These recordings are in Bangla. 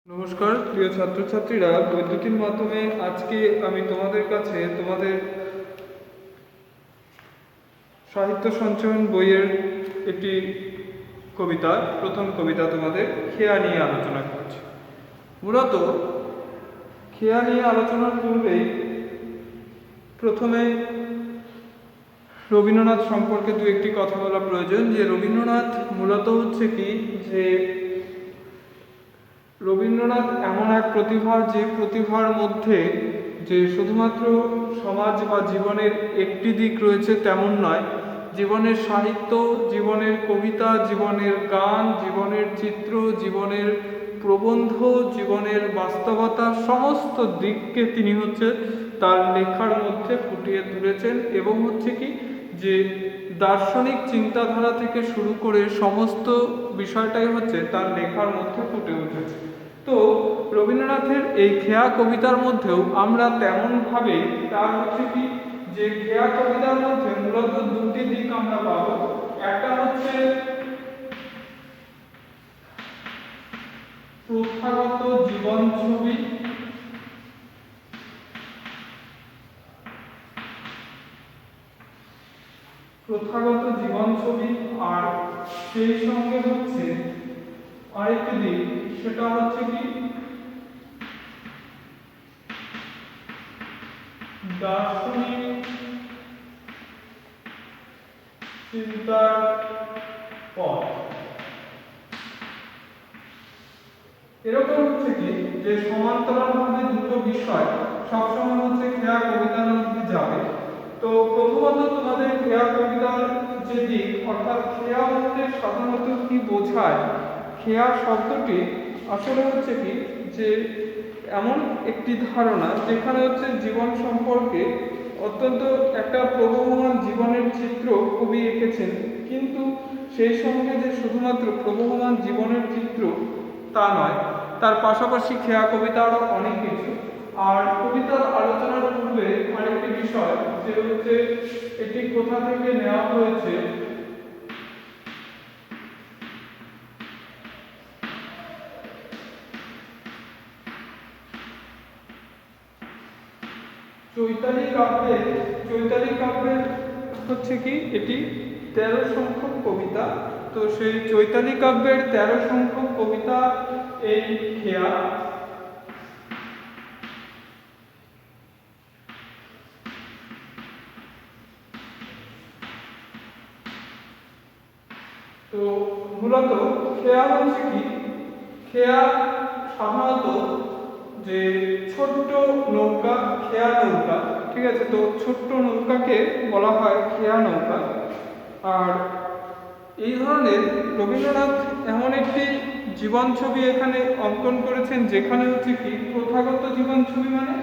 নমস্কার প্রিয় ছাত্রছাত্রীরা, বৈদ্যুতিন মাধ্যমে আজকে আমি তোমাদের কাছে তোমাদের সাহিত্য সঞ্চয়ন বইয়ের একটি কবিতা, প্রথম কবিতা তোমাদের খেয়া নিয়ে আলোচনা করছি। মূলত খেয়া নিয়ে আলোচনার পূর্বেই প্রথমে রবীন্দ্রনাথ সম্পর্কে দু একটি কথা বলা প্রয়োজন। যে রবীন্দ্রনাথ মূলত হচ্ছে কি, যে রবীন্দ্রনাথ এমন এক প্রতিভা, যে প্রতিভার মধ্যে যে শুধুমাত্র সমাজ বা জীবনের একটি দিক রয়েছে তেমন নয়, জীবনের সাহিত্য, জীবনের কবিতা, জীবনের গান, জীবনের চিত্র, জীবনের প্রবন্ধ, জীবনের বাস্তবতা, সমস্ত দিককে তিনি তার লেখার মধ্যে ফুটিয়ে তুলেছেন। এবং কি, যে দার্শনিক চিন্তাধারা থেকে শুরু করে সমস্ত বিষয়টাই তার লেখার মধ্যে ফুটে উঠেছে। তো রবীন্দ্রনাথের এই খেয়া কবিতার মধ্যেও আমরা তেমনভাবে তার কি, যে খেয়া কবিতার মধ্যে মূলত দুটি দিক আমরা পাবো। একটা হচ্ছে প্রথাগত জীবন ছবি, প্রথাগত জীবন ছবি, আর সেই সঙ্গে আরেকটি দিক, সেটা কি দার্শনিক চিন্তার পথ। এরকম কি, যে সমান্তরালভাবে দুটো বিষয় সবসময় খেয়া কবিতার মধ্যে যাবে। তো প্রথমত তোমাদের খেয়া কবিতার যে দিক, অর্থাৎ খেয়া বলতে সাধারণত কি বোঝায়। খেয়া শব্দটি আসলে কি, যে এমন একটি ধারণা যেখানে জীবন সম্পর্কে অত্যন্ত একটা প্রবহমান জীবনের চিত্র কবি এঁকেছেন, কিন্তু সেই সঙ্গে যে শুধুমাত্র প্রবহমান জীবনের চিত্র তা নয়, তার পাশাপাশি খেয়া কবিতা আরও অনেক কিছু। আর কবিতার আলোচনার পূর্বে আরেকটি বিষয়, যে এটি কোথা থেকে নেওয়া হয়েছে। চৈতালি কাব্যের কি, এটি 13 সংখ্যক কবিতা। তো সেই চৈতালি কাব্যের 13 সংখ্যক কবিতা এই খেয়া। তো মূলত খেয়া কি, খেয়া সাধারণত যে ছোট্ট নৌকা, খেয়া নৌকা, ঠিক আছে। তো ছোট্ট নৌকাকে বলা হয় খেয়া নৌকা। আর এই ধরনের রবীন্দ্রনাথ এমন একটি জীবন ছবি এখানে অঙ্কন করেছেন, যেখানে কি প্রথাগত জীবন ছবি, মানে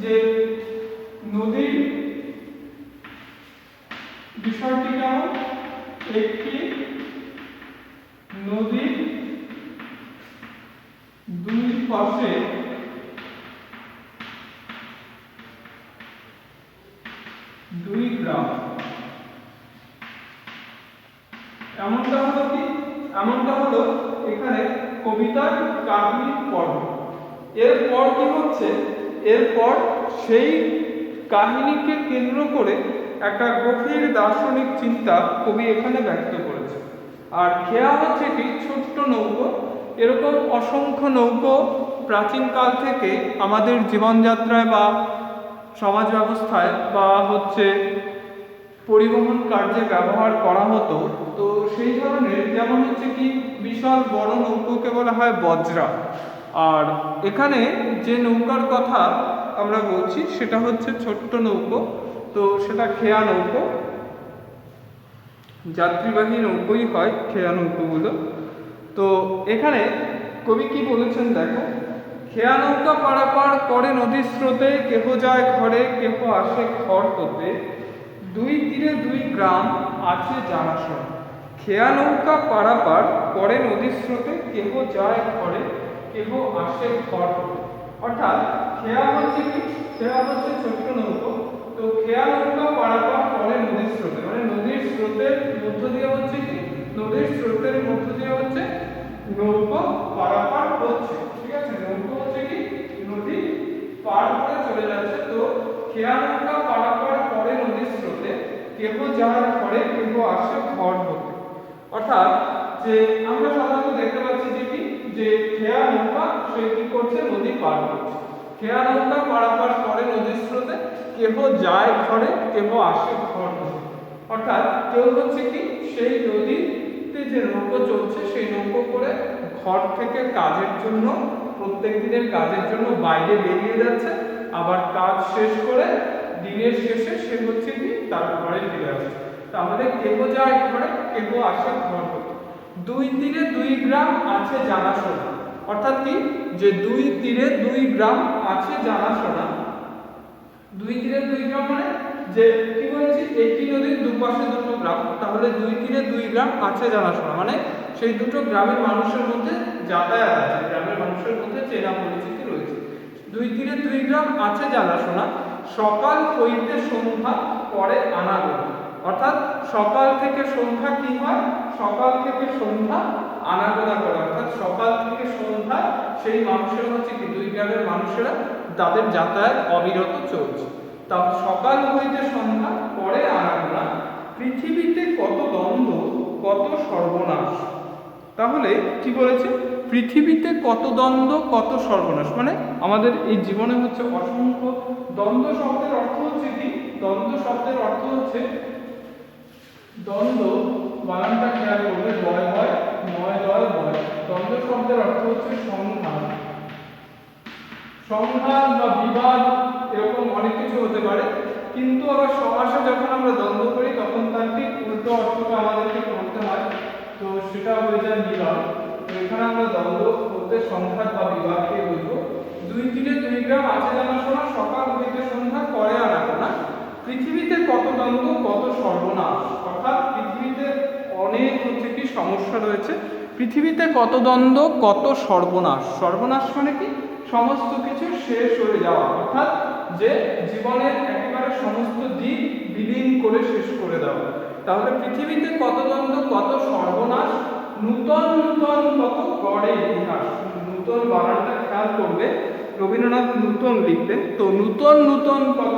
যে নদীর বিষয়টি কেমন, একটি নদীর দুই পাশে দুই গ্রাম। এমনটা হলো এখানে কবিতার কাহিনীর পর্ব। এরপর কি এরপর সেই কাহিনীকে কেন্দ্র করে একটা গভীর দার্শনিক চিন্তা কবি এখানে ব্যক্ত করেছে। আর খেয়া কি ছোট্ট নৌকো। এরকম অসংখ্য নৌকো প্রাচীনকাল থেকে আমাদের জীবনযাত্রায় বা সমাজ ব্যবস্থায় বা পরিবহন কার্যে ব্যবহার করা হতো। তো সেই ধরনের যেমন কি বিশাল বড় নৌকোকে বলা হয় বজ্রা। আর এখানে যে নৌকার কথা আমরা বলছি সেটা ছোট্ট নৌকো। তো সেটা খেয়া নৌকো, যাত্রীবাহী নৌকোই হয় খেয়া নৌকোগুলো। তো এখানে কবি কি বলেছেন দেখো, খেয়া নৌকা পারাপার করে নদীর স্রোতে, কেহ যায় ঘরে, কেহ আসে ঘর হতে, দুই তীরে দুই গ্রাম আছে জানাশোনা। খেয়া নৌকা পারাপার করে নদীর স্রোতে, কেহ যায় ঘরে, কেহ আসে ঘর হতে। অর্থাৎ খেয়া কি, খেয়া ছোট্ট নৌকো। তো খেয়া নৌকা পারাপার করে নদীর স্রোতে, মানে নদীর স্রোতের মধ্য দিয়ে কি, নদীর স্রোতের মধ্য দিয়ে নৌকো পারাপার হচ্ছে, ঠিক আছে। কেহ যায় ঘরে কেহ আসে ঘর হতে। অর্থাৎ যে আমরা সাধারণত দেখতে পাচ্ছি যে খেয়া নৌকা সে কি করছে, নদী পার করছে। খেয়া নৌকা পারাপার করে নদীর স্রোতে, কেহ যায় ঘরে কেহ আসে ঘর হতে। অর্থাৎ কেউ হচ্ছে কি সেই নদীতে যে নৌকো চলছে সেই নৌকো করে ঘর থেকে কাজের জন্য, প্রত্যেক দিনের কাজের জন্য বাইরে বেরিয়ে যাচ্ছে, আবার কাজ শেষ করে দিনের শেষে সে হচ্ছে কি তার ঘরে ফিরে আসছে। তাহলে কেহ যায় ঘরে কেহ আসে ঘর হতে। দুই তীরে দুই গ্রাম আছে জানাশোনা। অর্থাৎ কি, যে দুই তীরে দুই গ্রাম আছে জানাশোনা। দুই তীরে দুই গ্রাম মানে যে কি বলছি, একটি নদীর দুপাশে দুটো গ্রাম, তাহলে দুই তীরে দুই গ্রাম আছে জানাশোনা মানে সেই দুটো গ্রামের মানুষের মধ্যে যাতায়াত আছে, গ্রামের মানুষের মধ্যে চেনা পরিচিতি রয়েছে। দুই তীরে দুই গ্রাম আছে জানাশোনা, সকাল হইতে সন্ধ্যা পরে আনাগোনা। অর্থাৎ সকাল থেকে সন্ধ্যা কি হয়, সকাল থেকে সন্ধ্যা আনাগোনা করে। অর্থাৎ সকাল থেকে সন্ধ্যা সেই মানুষেরা হচ্ছে কি, দুই গ্রামের মানুষেরা তাদের যাতায়াত অবিরত চলছে। তা সকাল হইতে সন্ধ্যা পরে আনাগোনা, পৃথিবীতে কত দ্বন্দ্ব কত সর্বনাশ। তাহলে কি বলেছে, পৃথিবীতে কত দ্বন্দ্ব কত সর্বনাশ, মানে আমাদের এই জীবনে হচ্ছে অসংখ্য দ্বন্দ্ব। শব্দের অর্থ হচ্ছে কি, দ্বন্দ্ব শব্দের অর্থ হচ্ছে, দ্বন্দ্ব বানানটা খেয়াল করবে, লয় হয় নয় লয় বয়। দ্বন্দ্ব শব্দের অর্থ হচ্ছে সংঘাত, সংঘাত বা বিবাদ, এরকম অনেক কিছু হতে পারে। কিন্তু আবার সমাসে যখন আমরা দ্বন্দ্ব করি তখন তার ঠিক উল্টো অর্থটা আমাদেরকে করতে হয়, তো সেটা হয়ে যায় মিলন। তো এখানে আমরা দ্বন্দ্ব বলতে সংঘাত বা বিবাদকে বুঝবো। দুই তীরে দুই গ্রাম আছে জানাশোনা, সকাল হইতে সন্ধ্যা করে আনাগোনা, পৃথিবীতে কত দ্বন্দ্ব কত সর্বনাশ। অর্থাৎ পৃথিবীতে অনেক হচ্ছে কি সমস্যা রয়েছে, পৃথিবীতে কত দ্বন্দ্ব কত সর্বনাশ। সর্বনাশ মানে কি, সমস্ত কিছু শেষ হয়ে যাওয়া, অর্থাৎ যে জীবনের একেবারে সমস্ত দিক বিলীন করে শেষ করে দেওয়া। তাহলে পৃথিবীতে কত দ্বন্দ্ব কত সর্বনাশ, নূতন নূতন কত গড়ে ইতিহাস। নূতন বানানটা খেয়াল করবে, রবীন্দ্রনাথ নূতন লিখতেন, তো নূতন নূতন কত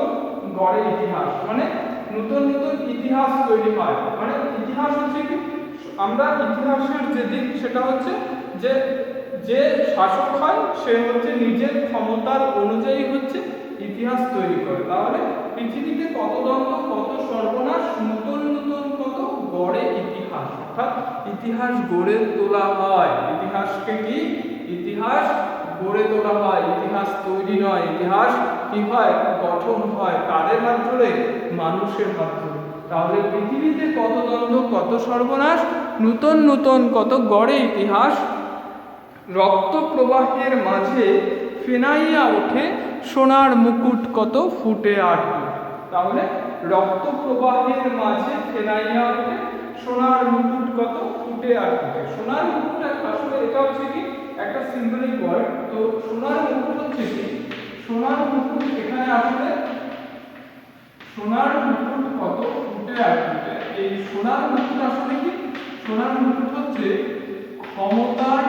গড়ে ইতিহাস মানে নূতন নূতন ইতিহাস তৈরি হয়। মানে ইতিহাস হচ্ছে কি, আমরা ইতিহাসের যে দিক সেটা হচ্ছে যে শাসক হয় সে হচ্ছে নিজের ক্ষমতার অনুযায়ী হচ্ছে ইতিহাস তৈরি করে। তাহলে পৃথিবীতে কত দ্বন্দ্ব কত সর্বনাশ, নূতন নূতন কত গড়ে ইতিহাস। অর্থাৎ ইতিহাস গড়ে তোলা হয়। ইতিহাসকে কি, ইতিহাস গড়ে তোলা হয়, ইতিহাস তৈরি নয়। ইতিহাস কি হয়, গঠন হয়। কাদের হাত ধরে, মানুষের হাত ধরে। তাহলে পৃথিবীতে কত দ্বন্দ্ব কত সর্বনাশ, নূতন নূতন কত গড়ে ইতিহাস, রক্ত প্রবাহের মাঝে ফেনাইয়া ওঠে সোনার মুকুট কত ফুটে আটে। তাহলে রক্ত প্রবাহের মাঝে ফেনাইয়া ওঠে সোনার মুকুট কত ফুটে আটে। সোনার মুকুট আসলে এটা হচ্ছে কি একটা সিম্বলিক ওয়ার্ড। তো সোনার মুকুট হচ্ছে কি, সোনার মুকুট এখানে আসলে সোনার মুকুট কত ফুটে আটে। এই সোনার মুকুট আসলে কি, সোনার মুকুট হচ্ছে ক্ষমতার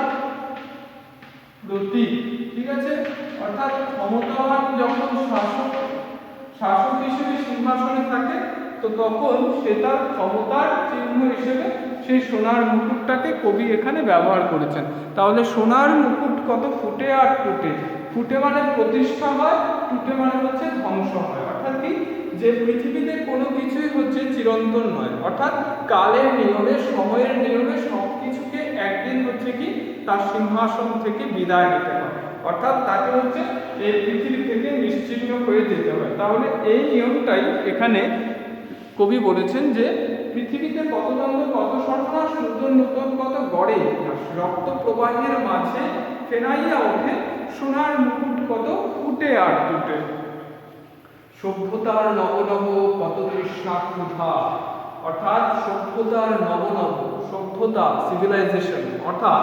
প্রতীক, ঠিক আছে। অর্থাৎ ক্ষমতাবান যখন শাসক হিসেবে সিংহাসনে থাকে, তো তখন সে তার ক্ষমতার চিহ্ন হিসেবে সেই সোনার মুকুটটাকে কবি এখানে ব্যবহার করেছেন। তাহলে সোনার মুকুট কত ফুটে আর টুটে। ফুটে মানে প্রতিষ্ঠা হয়, টুটে মানে হচ্ছে ধ্বংস হয়। অর্থাৎ কি, যে পৃথিবীতে কোনো কিছুই হচ্ছে চিরন্তন নয়। অর্থাৎ কালের নিয়মে, সময়ের নিয়মে সবকিছুকে একদিন হচ্ছে কি তার সিংহাসন থেকে বিদায় নিতে হয়। অর্থাৎ তাকে হচ্ছে এই পৃথিবী থেকে নিশ্চিহ্ন হয়ে যেতে হয়। তাহলে এই নিয়মটাই এখানে কবি বলেছেন যে পৃথিবীতে কত দ্বন্দ্ব কত সর্বনাশ, নূতন নূতন কত গড়ে ইতিহাস, রক্ত প্রবাহের মাঝে ফেনাইয়া ওঠে সোনার মুকুট কত ফুটে আর টুটে। সভ্যতার নব নব কত তৃষ্ণা ক্ষুধা। অর্থাৎ সভ্যতার নব নব, সভ্যতা সিভিলাইজেশন, অর্থাৎ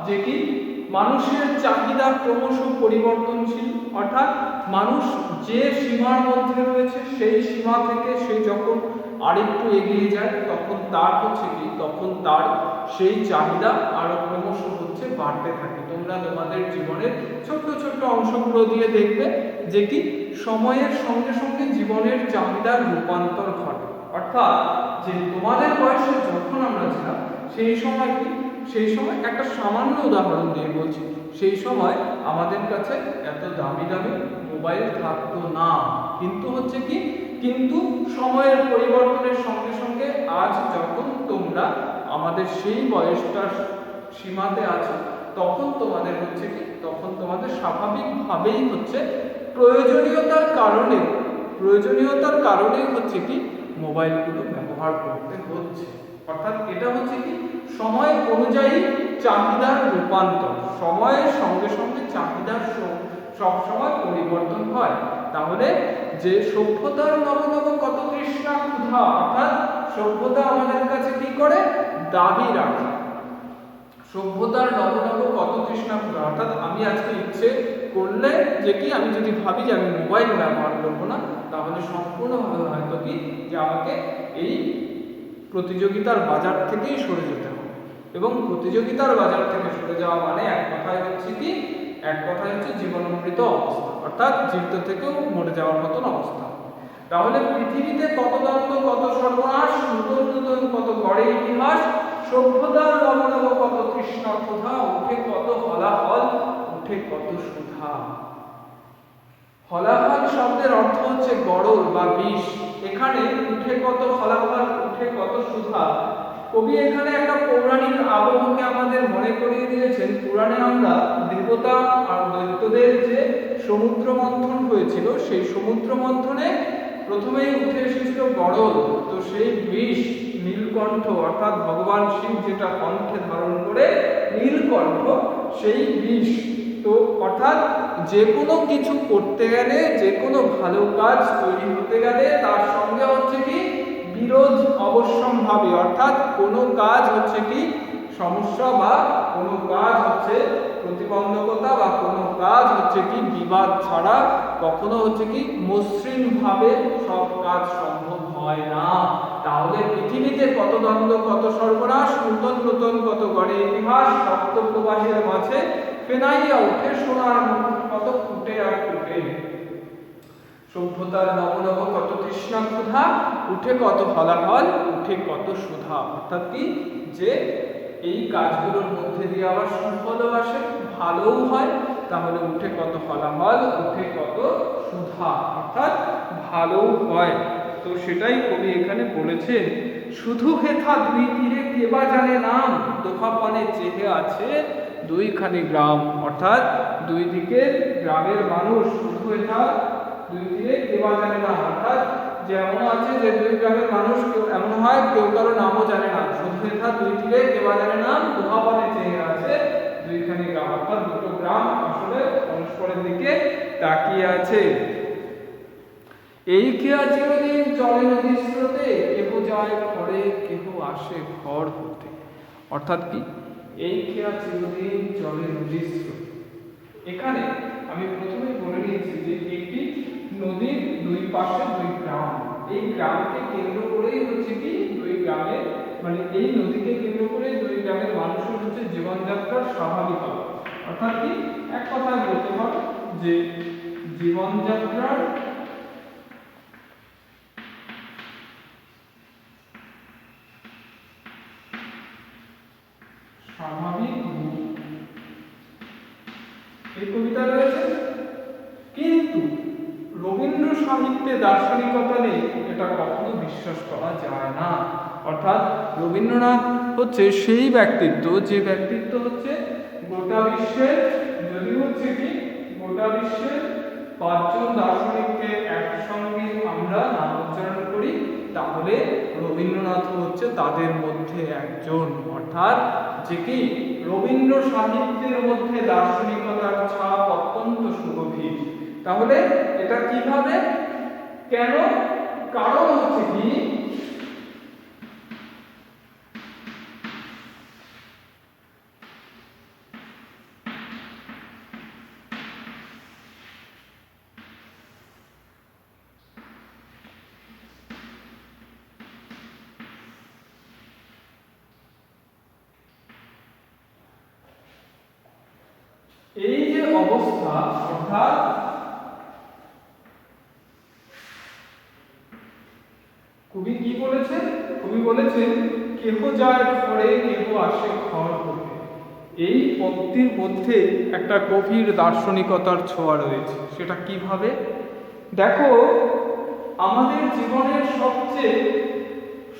যে কি মানুষের চাহিদা ক্রমশ পরিবর্তনশীল। অর্থাৎ মানুষ যে সীমার মধ্যে রয়েছে সেই সীমা থেকে সে যখন আরেকটু এগিয়ে যায় তখন তার হচ্ছে কি, তখন তার সেই চাহিদা আরো ক্রমশ হচ্ছে বাড়তে থাকে। তোমরা তোমাদের জীবনের ছোট্ট ছোট্ট অংশগুলো দিয়ে দেখবে যে কি সময়ের সঙ্গে সঙ্গে জীবনের চাহিদার রূপান্তর ঘটে। অর্থাৎ যে তোমাদের বয়সে যখন আমরা ছিলাম সেই সময় কি, সেই সময় একটা সামান্য উদাহরণ দিয়ে বলছি, সেই সময় আমাদের কাছে এত দামি দামি মোবাইল থাকতো না। কিন্তু হচ্ছে কি, কিন্তু সময়ের পরিবর্তনের সঙ্গে সঙ্গে আজ যখন তোমরা আমাদের সেই বয়সটার সীমাতে আছো, তখন তোমাদের হচ্ছে কি, তখন তোমাদের স্বাভাবিকভাবেই হচ্ছে প্রয়োজনীয়তার কারণেই হচ্ছে কি মোবাইলগুলো ব্যবহার করতে হচ্ছে। অর্থাৎ এটা হচ্ছে কি সময় অনুযায়ী চাহিদার রূপান্তর, সময়ের সঙ্গে সঙ্গে চাহিদার সবসময় পরিবর্তন হয়। তাহলে যে সভ্যতার নব নব কত তৃষ্ণা ক্ষুধা, অর্থাৎ সভ্যতা আমাদের কাছে কি করে, দাবি রাখে। সভ্যতার নব নব কত তৃষ্ণা ক্ষুধা, অর্থাৎ আমি আজকে ইচ্ছে করলে যে কি, আমি যদি ভাবি যে আমি মোবাইল ব্যবহার করবো না, তাহলে সম্পূর্ণভাবে হয়তো কি যে আমাকে এই প্রতিযোগিতার বাজার থেকেই সরে যেতে হবে। এবং প্রতিযোগিতার বাজার থেকে সরে যাওয়া মানে এক কথায় হচ্ছে জীবনমৃত অবস্থা, অর্থাৎ জীবিত থেকেও মরে যাওয়ার মতন অবস্থা। তাহলে পৃথিবীতে কত দ্বন্দ্ব, কত সর্বনাশ, নূতন নূতন কত গড়ে ইতিহাস, সভ্যতার নব নব কত তৃষ্ণা ক্ষুধা, উঠে কত হলাহল, উঠে কত সুধা। হলাহল শব্দের অর্থ হচ্ছে গড়ল বা বিষ। এখানে উঠে কত হলাহল, উঠে কত সুধা, কবি এখানে একটা পৌরাণিক আবহকে আমাদের মনে করিয়ে দিয়েছেন। পুরাণে আমরা দেবতা আর দৈত্যদের যে সমুদ্র মন্থন হয়েছিল, সেই সমুদ্র মন্থনে প্রথমেই উঠে এসেছিল গড়ল, তো সেই বিষ নীলকণ্ঠ, অর্থাৎ ভগবান শিব যেটা কণ্ঠে ধারণ করে নীলকণ্ঠ, সেই বিষ। তো অর্থাৎ যে কোনো কিছু করতে গেলে, যে কোনো ভালো কাজ তৈরি হতে গেলে তার সঙ্গে হচ্ছে কি বিরোধ অবশ্যম্ভাবী, অর্থাৎ কোনো কাজ হচ্ছে কি সমস্যা বা কোনো কাজ হচ্ছে প্রতিবন্ধকতা বা কোনো কাজ হচ্ছে কি বিবাদ ছাড়া কখনো হচ্ছে কি মসৃণভাবে সব কাজ সম্ভব হয় না। তাহলে পৃথিবীতে কত দ্বন্দ্ব, কত সর্বনাশ, নূতন নূতন কত গড়ে ইতিহাস, রক্ত প্রবাহের মাঝে ফেনাইয়া উঠে সোনার মুখ কত ফুটে আর ফুটে। সভ্যতার নব নব কত তৃষ্ণা ক্ষুধা, উঠে কত হলাহল, উঠে কত সুধা। অর্থাৎ কি যে এই কাজগুলোর মধ্যে দিয়ে আবার সুফলও আসে, ভালোও হয়, তাহলে উঠে কত হলাহল, উঠে কত সুধা, অর্থাৎ ভালোও হয়। তো সেটাই কবি এখানে বলেছেন, শুধু হেথা দুই তীরে কেবা জানে নাম, দোহা পানে চেহে আছে দুইখানি গ্রাম। অর্থাৎ দুই দিকে গ্রামের মানুষ, শুধু হেথা দুই তীরে কেবা জানে নাম, অর্থাৎ যেমন আছে যে দুই গ্রামের মানুষ কেউ এমন হয় কেউ কারো নামও জানে না, শুধু হেথা দুই তীরে কেবা জানে নাম, দোহা পানে চেহে আছে দুইখানি গ্রাম। অর্থাৎ দুটো গ্রাম আসলে পরস্পরের দিকে তাকিয়ে আছে। এই খেয়া চিরদিন চলে নদীর স্রোতে, কেহ যায় ঘরে, কেহ আসে ঘর হতে। অর্থাৎ কি এই খেয়া চিরদিন চলে নদীর স্রোতে, এখানে আমি প্রথমেই বলে নিয়েছি যে একটি নদীর দুই পাশে দুই গ্রাম, এই গ্রামকে কেন্দ্র করেই হচ্ছে কি দুই গ্রামের, মানে এই নদীকে কেন্দ্র করে দুই গ্রামের মানুষের হচ্ছে জীবনযাত্রার স্বাভাবিকতা। অর্থাৎ কি এক কথায় বলতে পারো যে জীবনযাত্রার স্বাভাবিক এই কবিতা রয়েছে। কিন্তু রবীন্দ্র সাহিত্যে দার্শনিকতা নেই, এটা কখনো বিশ্বাস করা যায় না। অর্থাৎ রবীন্দ্রনাথ হচ্ছে সেই ব্যক্তিত্ব, যে ব্যক্তিত্ব হচ্ছে গোটা বিশ্বের, যদি হচ্ছে কি গোটা বিশ্বের পাঁচজন দার্শনিককে একসঙ্গে আমরা নাম উচ্চারণ করি, তাহলে রবীন্দ্রনাথ হচ্ছে তাদের মধ্যে একজন। অর্থাৎ যে কি রবীন্দ্র সাহিত্যের মধ্যে দার্শনিকতার ছাপ অত্যন্ত সুগভীর। তাহলে এটা কিভাবে, কেন, কারণ হচ্ছে কি এই যে অবস্থা, অর্থাৎ কবি কি বলেছেন? কবি বলেছেন কেহ যায় ঘরে কেহ আসে ঘর হতে। এই পংক্তির মধ্যে একটা গভীর দার্শনিকতার ছোঁয়া রয়েছে। সেটা কিভাবে? দেখো, আমাদের জীবনের সবচেয়ে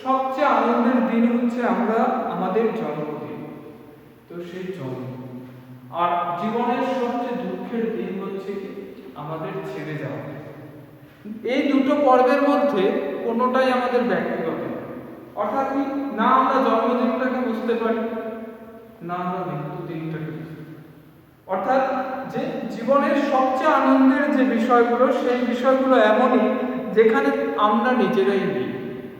সবচেয়ে আনন্দের দিন হচ্ছে আমাদের জন্মদিন। তো সেই জন্ম, আর জীবনের সবচেয়ে দুঃখের দিন হচ্ছে কি আমাদের ছেড়ে যাওয়া। এই দুটো পর্বের মধ্যে কোনোটাই আমাদের ব্যক্তিগত নয়। অর্থাৎ কি না আমরা জন্মদিনটাকে বুঝতে পারি, না আমরা মৃত্যু দিনটাকে বুঝতে পারি। অর্থাৎ যে জীবনের সবচেয়ে আনন্দের যে বিষয়গুলো, সেই বিষয়গুলো এমনই যেখানে আমরা নিজেরাই নেই।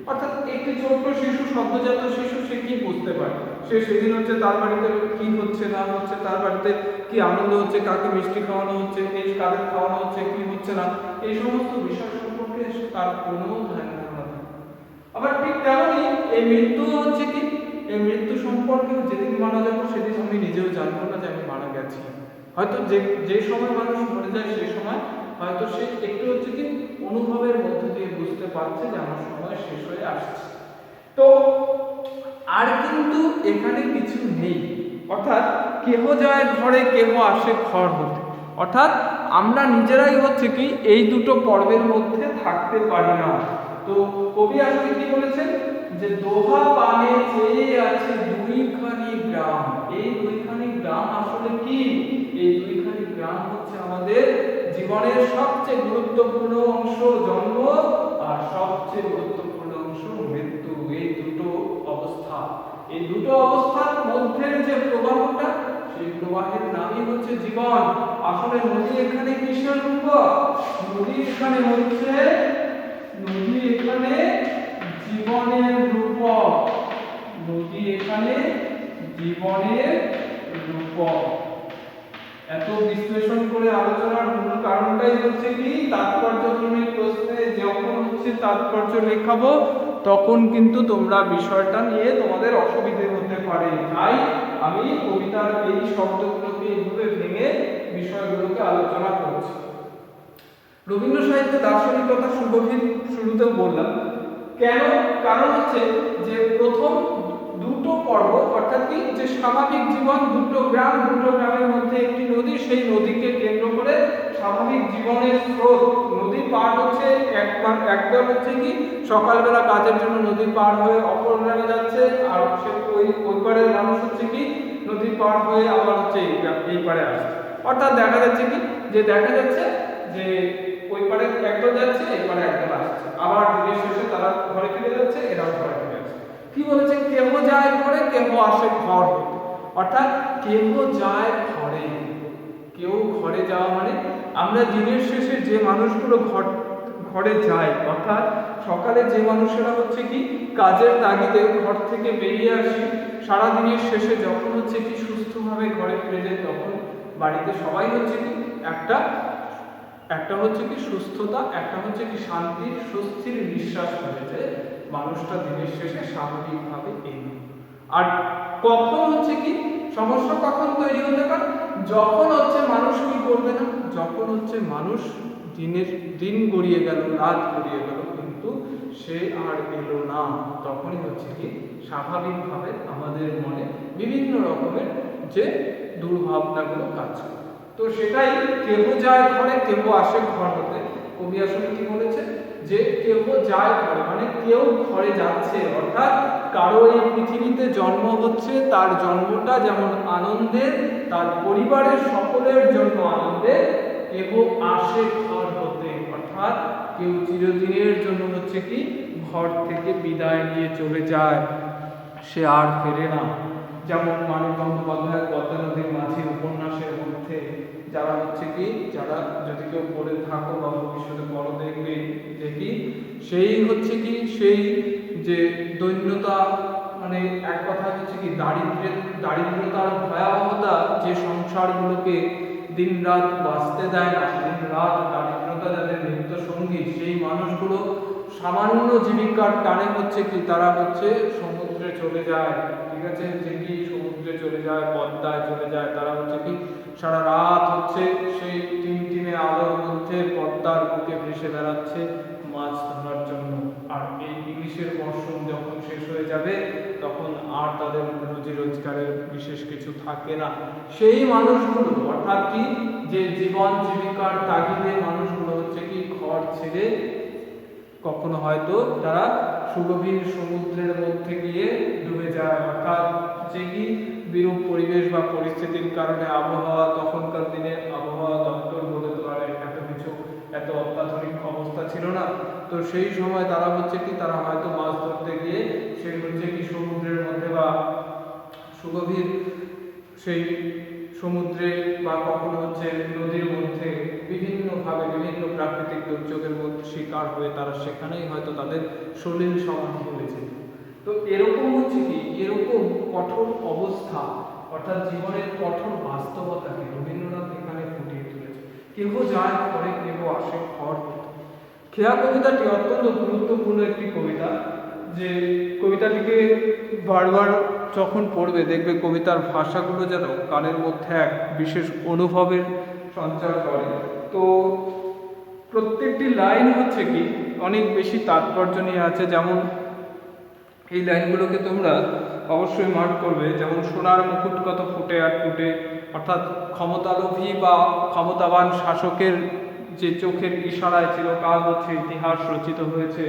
অর্থাৎ একটি ছোট্ট শিশু, সদ্যজাত শিশু, সে কি বুঝতে পারে? সে সেদিন হচ্ছে তার বাড়িতে কি হচ্ছে না হচ্ছে, তার বাড়িতে কি আনন্দ হচ্ছে, কাকে মিষ্টি খাওয়ানো হচ্ছে, এই কাদের খাওয়ানো হচ্ছে, কি হচ্ছে না, এই সমস্ত বিষয় সম্পর্কে তার কোনো ধারণা নেই। আবার ঠিক তেমনই এই মৃত্যু হচ্ছে কি, এই মৃত্যু সম্পর্কে যেদিন মারা যাবো সেদিন আমি নিজেও জানবো না যে আমি মারা গেছি। হয়তো যে সময় মানুষ মরে যায় সেই সময় হয়তো সে একটু হচ্ছে কি অনুভবের মধ্যে দিয়ে বুঝতে পারছে যে আমার সময় শেষ হয়ে আসছে। তো আর কিন্তু এখানে কিছু নেই। অর্থাৎ কেহ যায় ঘরে কেহ আসে ঘর হতে। অর্থাৎ আমরা নিজেরাই হচ্ছে কি এই দুটো পর্বের মধ্যে থাকতে পারি না। তো কবি আসলে কি বলেছেন যে দোহা পানে চেয়ে আছে দুইখানি গ্রাম। এই দুইখানি গ্রাম আসলে কি? এই দুইখানি গ্রাম হচ্ছে আমাদের জীবনের সবচেয়ে গুরুত্বপূর্ণ অংশ জন্ম, আর সবচেয়ে গুরুত্বপূর্ণ অংশ মৃত্যু। এই দুটো অবস্থা, এই দুটো অবস্থার মধ্যে যে প্রবাহটা, সেই প্রবাহের নামই হচ্ছে জীবন। আসলে নদী এখানে কিসের রূপ? নদী এখানে হচ্ছে জীবনের রূপক। নদী এখানে জীবনের রূপক। এত বিশ্লেষণ করে আলোচনার মূল কারণটাই হচ্ছে কি তাৎপর্যক্রমিক প্রশ্নে যখন হচ্ছে তাৎপর্য লেখাবো তখন কিন্তু তোমরা বিষয়টা নিয়ে তোমাদের অসুবিধে হতে পারে। তাই আমি কবিতার এই শব্দগুলোকে এইভাবে ভেঙে বিষয়গুলোকে আলোচনা করছি। রবীন্দ্র সাহিত্যে দার্শনিকতা সুগভীর শুরুতেও বললাম কেন? কারণ হচ্ছে যে প্রথম দুটো পর্ব, অর্থাৎ কি যে স্বাভাবিক জীবন, দুটো গ্রামের মধ্যে একটি নদী, সেই নদীকে কেন্দ্র করে স্বাভাবিক জীবনের স্রোত। নদী পার হচ্ছে একদল হচ্ছে কি সকালবেলা কাজের জন্য নদী পার হয়ে অপর গ্রামে যাচ্ছে, আর সে ওই পারের মানুষ হচ্ছে কি নদী পার হয়ে আবার হচ্ছে এই পারে আসছে। অর্থাৎ দেখা যাচ্ছে যে ওই পারে একদল যাচ্ছে, এই পারে একদল আসছে, আবার দিনের শেষে তারা ঘরে ফিরে যাচ্ছে, এরাও ঘরে ফিরে যাচ্ছে। কি বলেছে? কেহ যায় ঘরে কেহ আসে ঘর হতে। অর্থাৎ কেহ যায় ঘরে, কেউ ঘরে যাওয়া মানে আমরা দিনের শেষে যে মানুষগুলো ঘরে যায়, অর্থাৎ সকালে যে মানুষেরা হচ্ছে কি কাজের তাগিদে ঘর থেকে বেরিয়ে আসি, সারাদিনের শেষে যখন হচ্ছে কি সুস্থভাবে ঘরে ফিরে যায়, তখন বাড়িতে সবাই হচ্ছে কি একটা হচ্ছে কি সুস্থতা, একটা হচ্ছে কি শান্তির স্বস্তির নিঃশ্বাস ফেলেছে মানুষটা দিনের শেষে স্বাভাবিকভাবে এলো। আর কখন হচ্ছে কি সমস্যা কখন তৈরি হতে পারে? যখন হচ্ছে মানুষ কি করবে না, যখন হচ্ছে মানুষ দিন গড়িয়ে গেল, রাত গড়িয়ে গেল, কিন্তু সে আর এলো না, তখনই হচ্ছে কি স্বাভাবিকভাবে আমাদের মনে বিভিন্ন রকমের যে দুর্ভাবনাগুলো কাজ করে। তো সেটাই কেহ যায় ঘরে কেহ আসে ঘর হতে। কবি আসলে কি বলেছে যে কেহ যায় ঘরে মানে কেউ ঘরে যাচ্ছে, অর্থাৎ কারো এই পৃথিবীতে জন্ম হচ্ছে, তার জন্মটা যেমন আনন্দের, তার পরিবারের সকলের জন্য আনন্দের। কেহ আসে ঘর হতে, অর্থাৎ কেউ চিরদিনের জন্য হচ্ছে কি ঘর থেকে বিদায় নিয়ে চলে যায়, সে আর ফেরে না। যেমন মানিক বন্দ্যোপাধ্যায়ের পদ্মা নদীর মাঝি উপন্যাসের মধ্যে যারা হচ্ছে কি যারা যদি কেউ পড়ে থাকো বা ভবিষ্যতে বড় দেখবে যে কি সেই হচ্ছে কি সেই যে দৈন্যতা, মানে এক কথা হচ্ছে কি দারিদ্রতার ভয়াবহতা যে সংসারগুলোকে দিন রাত বাঁচতে দেয় না, দিন রাত দারিদ্রতা যাদের নিত্য সঙ্গী, সেই মানুষগুলো সামান্য জীবিকার টানে হচ্ছে কি তারা হচ্ছে সমুদ্রে চলে যায়, ঠিক আছে, যে কি সমুদ্রে চলে যায়, পদ্মায় চলে যায়, তারা হচ্ছে কি সারা রাত হচ্ছে সেই টিমটিমে আলোর মধ্যে পদ্মার বুকে ভেসে বেড়াচ্ছে মাছ ধরার জন্য। আর এই গ্রীষ্মের মরশুম যখন শেষ হয়ে যাবে তখন আর তাদের রুজি রোজগারের বিশেষ কিছু থাকে না। সেই মানুষগুলো অর্থাৎ কি, যে জীবন জীবিকার তাগিদে মানুষগুলো হচ্ছে কি ঘর ছেড়ে কখনো হয়তো তারা সুগভীর সমুদ্রের মধ্যে গিয়ে ডুবে যায়, অর্থাৎ যে কি বিরূপ পরিবেশ বা পরিস্থিতির কারণে আবহাওয়া, তখনকার দিনে আবহাওয়া দপ্তর বলে তো আর এত কিছু এত অত্যাধুনিক অবস্থা ছিল না। তো সেই সময় তারা হচ্ছে কি তারা হয়তো মাছ ধরতে গিয়ে সেই হচ্ছে কি সমুদ্রের মধ্যে বা সুগভীর সেই সমুদ্রে বা কখনো হচ্ছে নদীর মধ্যে বিভিন্নভাবে বিভিন্ন প্রাকৃতিক দুর্যোগের মধ্যে শিকার হয়ে তারা সেখানেই হয়তো তাদের সলিল সমাধি হয়েছে। তো এরকম হচ্ছে কি, এরকম কঠোর অবস্থা অর্থাৎ জীবনের কঠোর বাস্তবতাকে রবীন্দ্রনাথ এখানে ফুটিয়ে তুলেছে। কেহ যায় পরে কেহ আসে ঘর হতে। খেয়া কবিতাটি অত্যন্ত গুরুত্বপূর্ণ একটি কবিতা, যে কবিতাটিকে বারবার যখন পড়বে দেখবে কবিতার ভাষাগুলো যেন কানের মধ্যে এক বিশেষ অনুভবের সঞ্চার করে। তো প্রত্যেকটি লাইন হচ্ছে কি অনেক বেশি তাৎপর্য নিয়ে আছে। যেমন এই লাইনগুলোকে তোমরা অবশ্যই মার্ক করবে, যেমন সোনার মুকুট কত ফুটে আর টুটে, অর্থাৎ ক্ষমতালোভী বা ক্ষমতাবান শাসকের যে চোখের ইশারায় চিরকাল হচ্ছে ইতিহাস রচিত হয়েছে,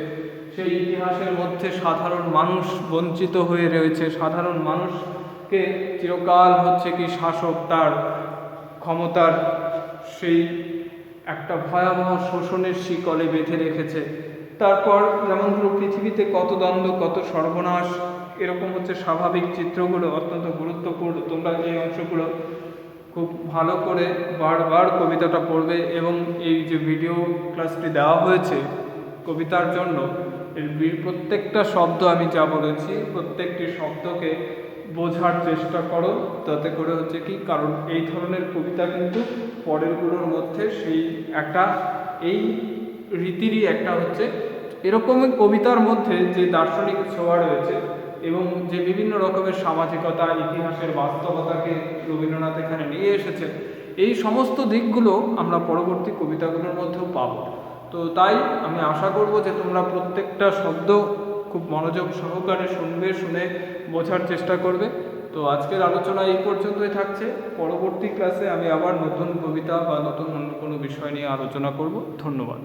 সেই ইতিহাসের মধ্যে সাধারণ মানুষ বঞ্চিত হয়ে রয়েছে। সাধারণ মানুষকে চিরকাল হচ্ছে কি শাসক তার ক্ষমতার সেই একটা ভয়াবহ শোষণের শিকলে বেঁধে রেখেছে। তারপর যেমন ধরো পৃথিবীতে কত দ্বন্দ্ব, কত সর্বনাশ, এরকম হচ্ছে স্বাভাবিক চিত্রগুলো অত্যন্ত গুরুত্বপূর্ণ। তোমরা এই অংশগুলো খুব ভালো করে বারবার কবিতাটা পড়বে, এবং এই যে ভিডিও ক্লাসটি দেওয়া হয়েছে কবিতার জন্য, এর প্রত্যেকটা শব্দ আমি যা বলেছি প্রত্যেকটি শব্দকে বোঝার চেষ্টা করো, তাতে করে হচ্ছে কি, কারণ এই ধরনের কবিতা কিন্তু পরেরগুলোর মধ্যে সেই একটা এই রীতিরই একটা হচ্ছে এরকম কবিতার মধ্যে যে দার্শনিক ছোঁয়া রয়েছে এবং যে বিভিন্ন রকমের সামাজিকতা, ইতিহাসের বাস্তবতাকে রবীন্দ্রনাথ এখানে নিয়ে এসেছেন, এই সমস্ত দিকগুলো আমরা পরবর্তী কবিতাগুলোর মধ্যেও পাব। তো তাই আমি আশা করব যে তোমরা প্রত্যেকটা শব্দ খুব মনোযোগ সহকারে শুনবে, শুনে বোঝার চেষ্টা করবে। তো আজকের আলোচনা এই পর্যন্তই থাকছে। পরবর্তী ক্লাসে আমি আবার নতুন কবিতা বা নতুন অন্য কোনো বিষয় নিয়ে আলোচনা করব। ধন্যবাদ।